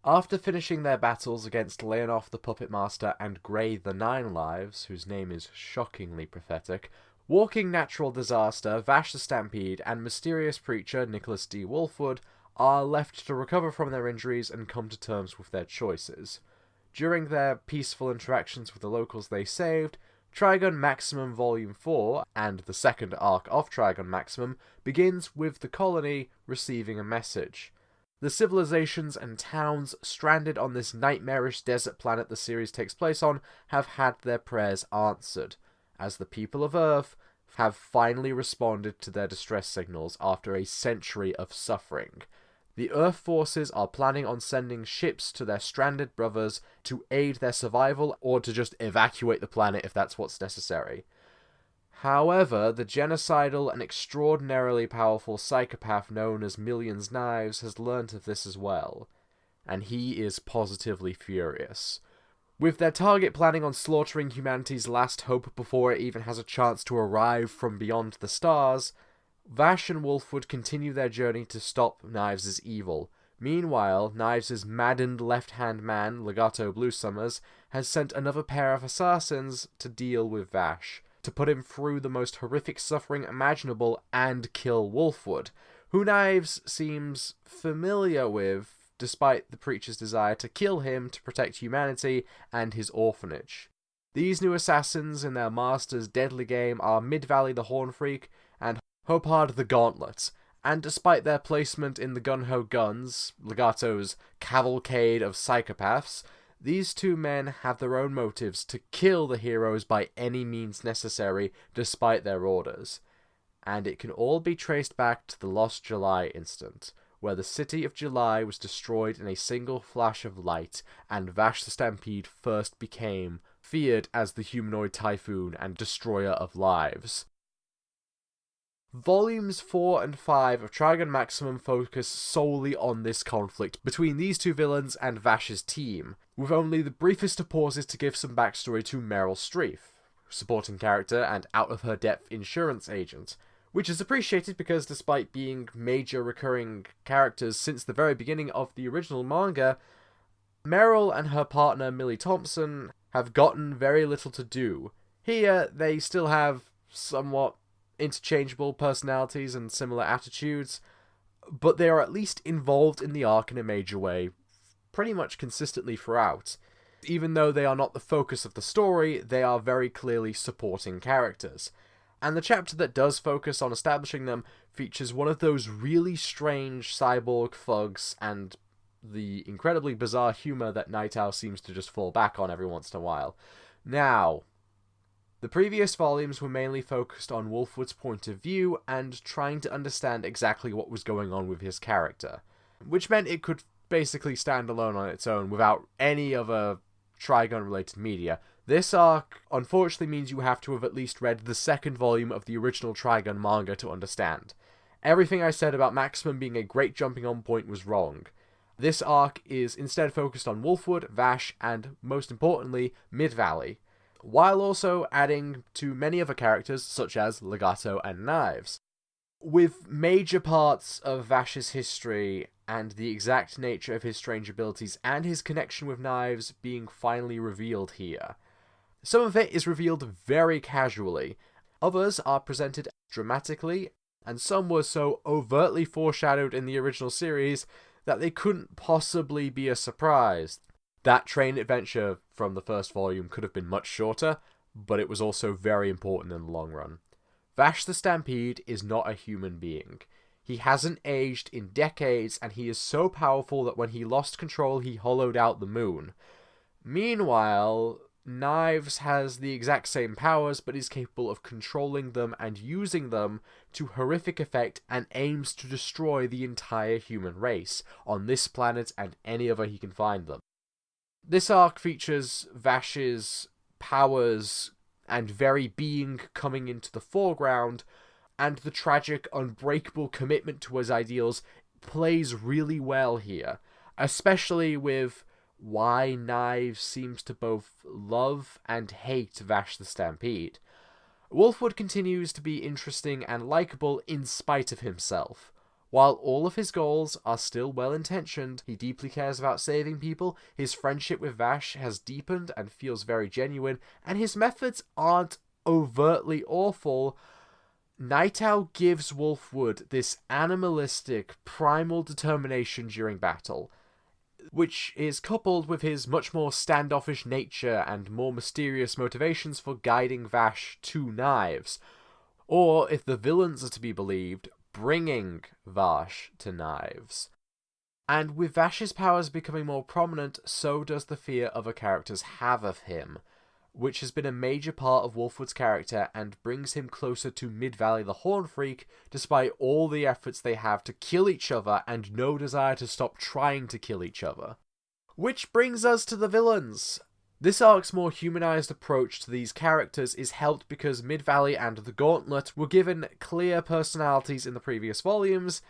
After finishing their battles against Leonov the Puppet Master and Grey the Nine Lives, whose name is shockingly prophetic, Walking Natural Disaster, Vash the Stampede, and mysterious preacher Nicholas D. Wolfwood are left to recover from their injuries and come to terms with their choices. During their peaceful interactions with the locals they saved, Trigun Maximum Volume 4, and the second arc of Trigun Maximum, begins with the colony receiving a message. The civilizations and towns stranded on this nightmarish desert planet the series takes place on have had their prayers answered, as the people of Earth have finally responded to their distress signals after a century of suffering. The Earth forces are planning on sending ships to their stranded brothers to aid their survival or to just evacuate the planet if that's what's necessary. However, the genocidal and extraordinarily powerful psychopath known as Millions Knives has learnt of this as well, and he is positively furious. With their target planning on slaughtering humanity's last hope before it even has a chance to arrive from beyond the stars, Vash and Wolfwood continue their journey to stop Knives' evil. Meanwhile, Knives' maddened left-hand man, Legato Bluesummers, has sent another pair of assassins to deal with Vash, to put him through the most horrific suffering imaginable and kill Wolfwood, who Knives seems familiar with, despite the preacher's desire to kill him to protect humanity and his orphanage. These new assassins in their master's deadly game are Mid-Valley the Horn Freak and Hopard the Gauntlet, and despite their placement in the Gun-Ho Guns, Legato's cavalcade of psychopaths, these two men have their own motives to kill the heroes by any means necessary, despite their orders. And it can all be traced back to the Lost July incident, where the city of July was destroyed in a single flash of light, and Vash the Stampede first became feared as the humanoid typhoon and destroyer of lives. Volumes 4 and 5 of Trigun Maximum focus solely on this conflict between these two villains and Vash's team, with only the briefest of pauses to give some backstory to Meryl Streep, supporting character and out-of-her-depth insurance agent, which is appreciated because despite being major recurring characters since the very beginning of the original manga, Meryl and her partner Millie Thompson have gotten very little to do. Here, they still have somewhat interchangeable personalities and similar attitudes, but they are at least involved in the arc in a major way, pretty much consistently throughout. Even though they are not the focus of the story, they are very clearly supporting characters. And the chapter that does focus on establishing them features one of those really strange cyborg thugs and the incredibly bizarre humor that Night Owl seems to just fall back on every once in a while. Now, the previous volumes were mainly focused on Wolfwood's point of view and trying to understand exactly what was going on with his character, which meant it could basically stand alone on its own without any other Trigun-related media. This arc, unfortunately, means you have to have at least read the second volume of the original Trigun manga to understand. Everything I said about Maximum being a great jumping-on point was wrong. This arc is instead focused on Wolfwood, Vash, and, most importantly, Mid-Valley, while also adding to many other characters such as Legato and Knives. With major parts of Vash's history and the exact nature of his strange abilities and his connection with Knives being finally revealed here. Some of it is revealed very casually, others are presented dramatically, and some were so overtly foreshadowed in the original series that they couldn't possibly be a surprise. That train adventure from the first volume could have been much shorter, but it was also very important in the long run. Vash the Stampede is not a human being. He hasn't aged in decades, and he is so powerful that when he lost control, he hollowed out the moon. Meanwhile, Knives has the exact same powers, but is capable of controlling them and using them to horrific effect and aims to destroy the entire human race on this planet and any other he can find them. This arc features Vash's powers and very being coming into the foreground, and the tragic, unbreakable commitment to his ideals plays really well here, especially with why Knives seems to both love and hate Vash the Stampede. Wolfwood continues to be interesting and likable in spite of himself. While all of his goals are still well-intentioned, he deeply cares about saving people, his friendship with Vash has deepened and feels very genuine, and his methods aren't overtly awful. Night Owl gives Wolfwood this animalistic, primal determination during battle, which is coupled with his much more standoffish nature and more mysterious motivations for guiding Vash to knives, or, if the villains are to be believed, bringing Vash to knives. And with Vash's powers becoming more prominent, so does the fear other characters have of him, which has been a major part of Wolfwood's character and brings him closer to Mid-Valley the Horn Freak, despite all the efforts they have to kill each other and no desire to stop trying to kill each other. Which brings us to the villains. This arc's more humanized approach to these characters is helped because Mid-Valley and the Gauntlet were given clear personalities in the previous volumes,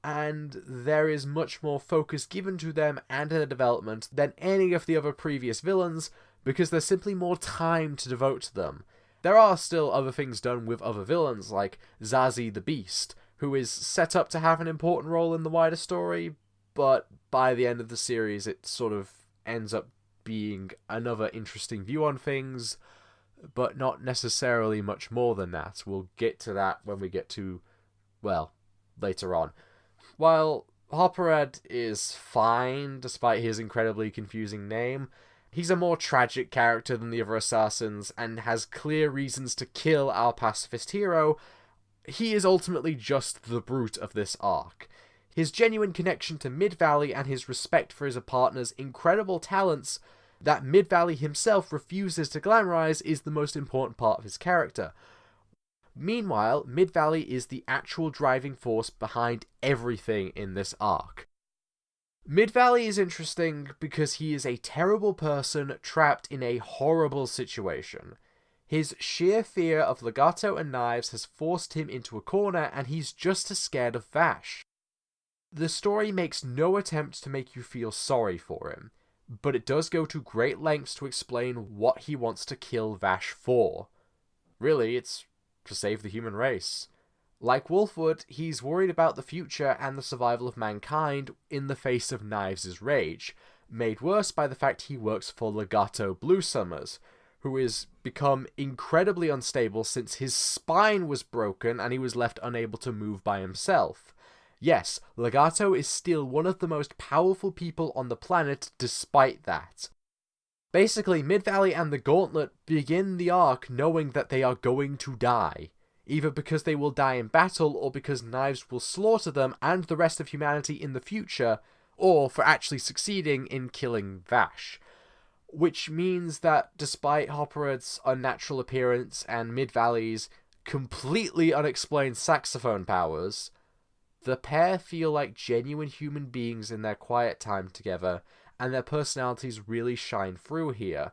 and there is much more focus given to them and their development than any of the other previous villains, because there's simply more time to devote to them. There are still other things done with other villains, like Zazie the Beast, who is set up to have an important role in the wider story, but by the end of the series it sort of ends up being another interesting view on things, but not necessarily much more than that. We'll get to that when we get to, well, later on. While Hopperhead is fine, despite his incredibly confusing name, he's a more tragic character than the other assassins, and has clear reasons to kill our pacifist hero. He is ultimately just the brute of this arc. His genuine connection to Mid-Valley and his respect for his partner's incredible talents that Mid-Valley himself refuses to glamorize is the most important part of his character. Meanwhile, Mid-Valley is the actual driving force behind everything in this arc. Mid-Valley is interesting because he is a terrible person trapped in a horrible situation. His sheer fear of legato and knives has forced him into a corner, and he's just as scared of Vash. The story makes no attempt to make you feel sorry for him, but it does go to great lengths to explain what he wants to kill Vash for. Really, it's to save the human race. Like Wolfwood, he's worried about the future and the survival of mankind in the face of Knives' rage, made worse by the fact he works for Legato Bluesummers, who has become incredibly unstable since his spine was broken and he was left unable to move by himself. Yes, Legato is still one of the most powerful people on the planet despite that. Basically, Mid-Valley and the Gauntlet begin the arc knowing that they are going to die, either because they will die in battle or because Knives will slaughter them and the rest of humanity in the future, or for actually succeeding in killing Vash. Which means that despite Hopperhead's unnatural appearance and Mid-Valley's completely unexplained saxophone powers, the pair feel like genuine human beings in their quiet time together, and their personalities really shine through here.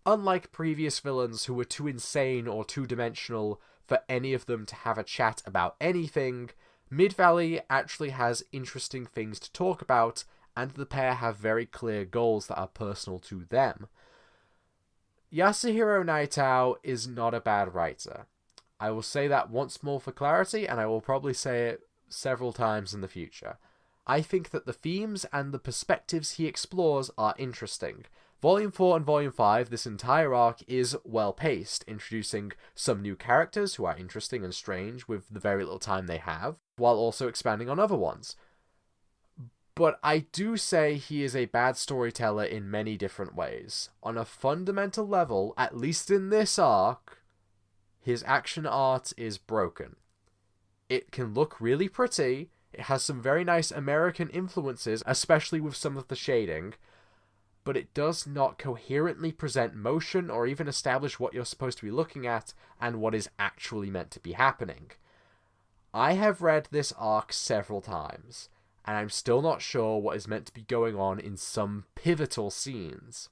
Unlike previous villains who were too insane or two-dimensional for any of them to have a chat about anything, Mid-Valley actually has interesting things to talk about, and the pair have very clear goals that are personal to them. Yasuhiro Naitao is not a bad writer. I will say that once more for clarity, and I will probably say it several times in the future. I think that the themes and the perspectives he explores are interesting. Volume 4 and Volume 5, this entire arc, is well-paced, introducing some new characters who are interesting and strange with the very little time they have, while also expanding on other ones. But I do say he is a bad storyteller in many different ways. On a fundamental level, at least in this arc, his action art is broken. It can look really pretty, it has some very nice American influences, especially with some of the shading, but it does not coherently present motion or even establish what you're supposed to be looking at and what is actually meant to be happening. I have read this arc several times, and I'm still not sure what is meant to be going on in some pivotal scenes.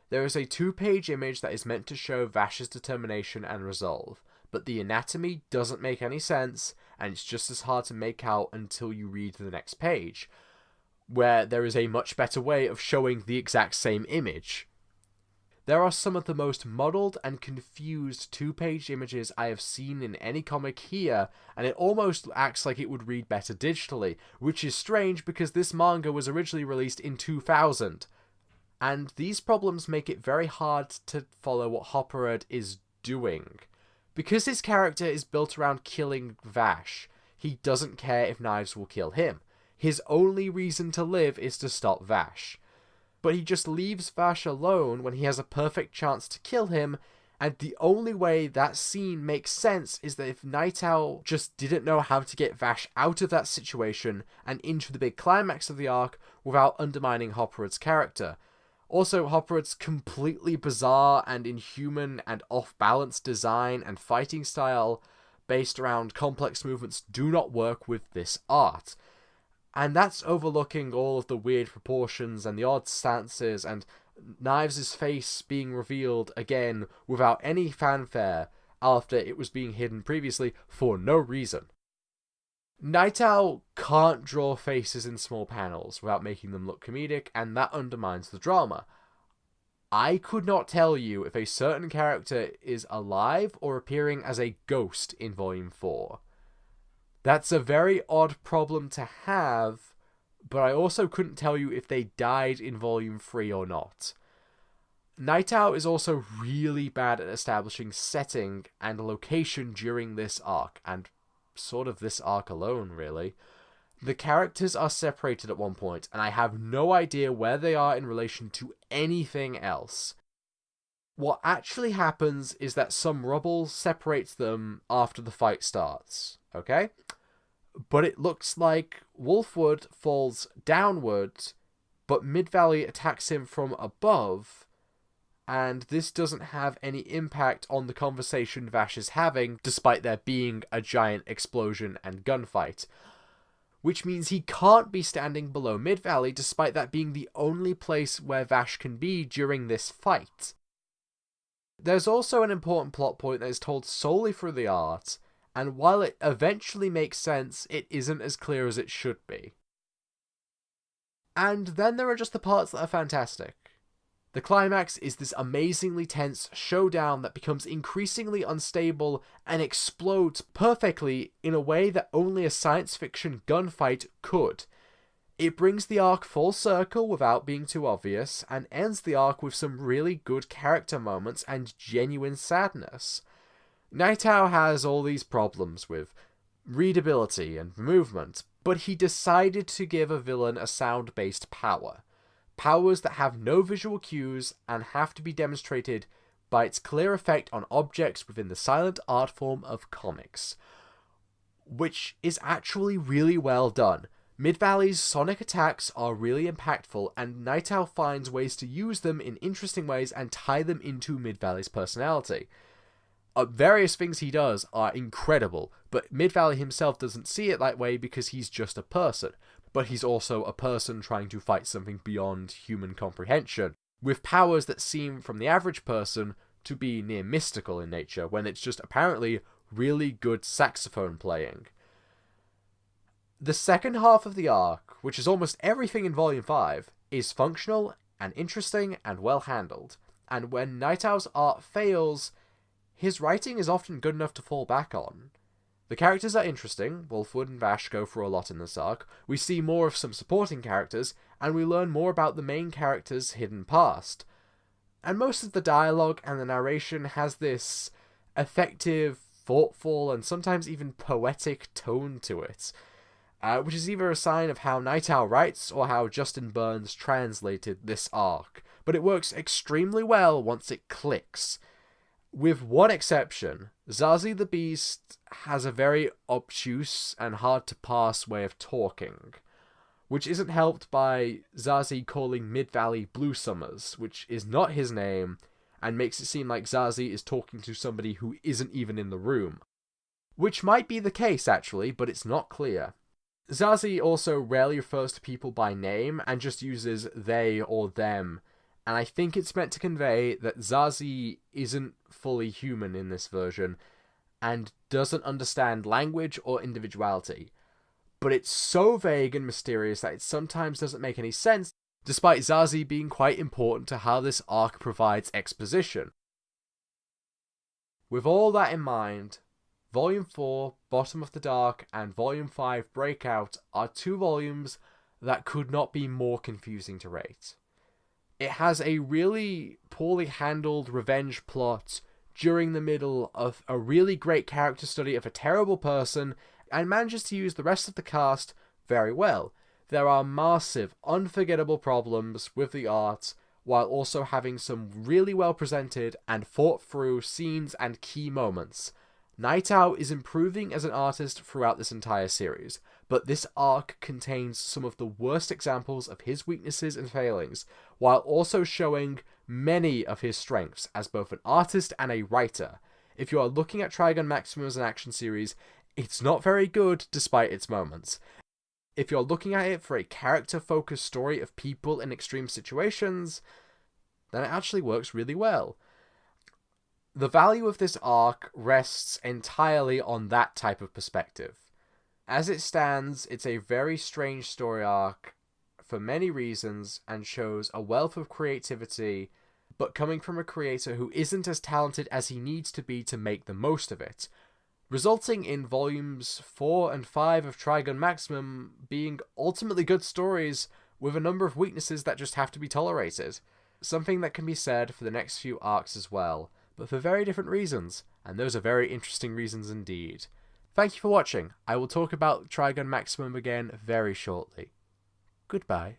There is a 2-page image that is meant to show Vash's determination and resolve, but the anatomy doesn't make any sense, and it's just as hard to make out until you read the next page, where there is a much better way of showing the exact same image. there are some of the most muddled and confused two-page images I have seen in any comic here, and it almost acts like it would read better digitally, which is strange because this manga was originally released in 2000. And these problems make it very hard to follow what Hopperud is doing. Because his character is built around killing Vash, he doesn't care if knives will kill him. His only reason to live is to stop Vash. But he just leaves Vash alone when he has a perfect chance to kill him, and the only way that scene makes sense is that if Night Owl just didn't know how to get Vash out of that situation and into the big climax of the arc without undermining Hopperud's character. Also, Hopperud's completely bizarre and inhuman and off-balance design and fighting style based around complex movements do not work with this art. And that's overlooking all of the weird proportions and the odd stances and Knives' face being revealed again without any fanfare after it was being hidden previously for no reason. Night Owl can't draw faces in small panels without making them look comedic, and that undermines the drama. I could not tell you if a certain character is alive or appearing as a ghost in Volume 4. That's a very odd problem to have, but I also couldn't tell you if they died in Volume 3 or not. Night Owl is also really bad at establishing setting and location during this arc, and sort of this arc alone, really. The characters are separated at one point, and I have no idea where they are in relation to anything else. What actually happens is that some rubble separates them after the fight starts, okay? But it looks like Wolfwood falls downwards, but Mid-Valley attacks him from above, and this doesn't have any impact on the conversation Vash is having, despite there being a giant explosion and gunfight. Which means he can't be standing below Mid-Valley, despite that being the only place where Vash can be during this fight. There's also an important plot point that is told solely through the art, and while it eventually makes sense, it isn't as clear as it should be. And then there are just the parts that are fantastic. The climax is this amazingly tense showdown that becomes increasingly unstable and explodes perfectly in a way that only a science fiction gunfight could. It brings the arc full circle without being too obvious, and ends the arc with some really good character moments and genuine sadness. Night Owl has all these problems with readability and movement, but he decided to give a villain a sound-based power. Powers that have no visual cues and have to be demonstrated by its clear effect on objects within the silent art form of comics. Which is actually really well done. Mid-Valley's sonic attacks are really impactful, and Night Owl finds ways to use them in interesting ways and tie them into Mid-Valley's personality. Various things he does are incredible, but Mid-Valley himself doesn't see it that way because he's just a person. But he's also a person trying to fight something beyond human comprehension, with powers that seem from the average person to be near mystical in nature, when it's just apparently really good saxophone playing. The second half of the arc, which is almost everything in Volume 5, is functional and interesting and well handled, and when Night Owl's art fails, his writing is often good enough to fall back on. The characters are interesting. Wolfwood and Vash go for a lot in this arc. We see more of some supporting characters, and we learn more about the main character's hidden past. And most of the dialogue and the narration has this effective, thoughtful, and sometimes even poetic tone to it, which is either a sign of how Night Owl writes or how Justin Burns translated this arc. But it works extremely well once it clicks. With one exception, Zazie the Beast has a very obtuse and hard-to-pass way of talking, which isn't helped by Zazie calling Mid-Valley Blue Summers, which is not his name, and makes it seem like Zazie is talking to somebody who isn't even in the room. Which might be the case, actually, but it's not clear. Zazie also rarely refers to people by name, and just uses they or them, and I think it's meant to convey that Zazie isn't fully human in this version, and doesn't understand language or individuality. But it's so vague and mysterious that it sometimes doesn't make any sense, despite Zazie being quite important to how this arc provides exposition. With all that in mind, Volume 4, Bottom of the Dark, and Volume 5, Breakout are 2 volumes that could not be more confusing to rate. It has a really poorly handled revenge plot during the middle of a really great character study of a terrible person, and manages to use the rest of the cast very well. There are massive, unforgettable problems with the art, while also having some really well presented and thought through scenes and key moments. Night Owl is improving as an artist throughout this entire series, but this arc contains some of the worst examples of his weaknesses and failings, while also showing many of his strengths as both an artist and a writer. If you are looking at Trigun Maximum as an action series, it's not very good despite its moments. If you're looking at it for a character-focused story of people in extreme situations, then it actually works really well. The value of this arc rests entirely on that type of perspective. As it stands, it's a very strange story arc for many reasons and shows a wealth of creativity, but coming from a creator who isn't as talented as he needs to be to make the most of it, resulting in volumes 4 and 5 of Trigun Maximum being ultimately good stories with a number of weaknesses that just have to be tolerated. Something that can be said for the next few arcs as well, but for very different reasons, and those are very interesting reasons indeed. Thank you for watching. I will talk about Trigun Maximum again very shortly. Goodbye.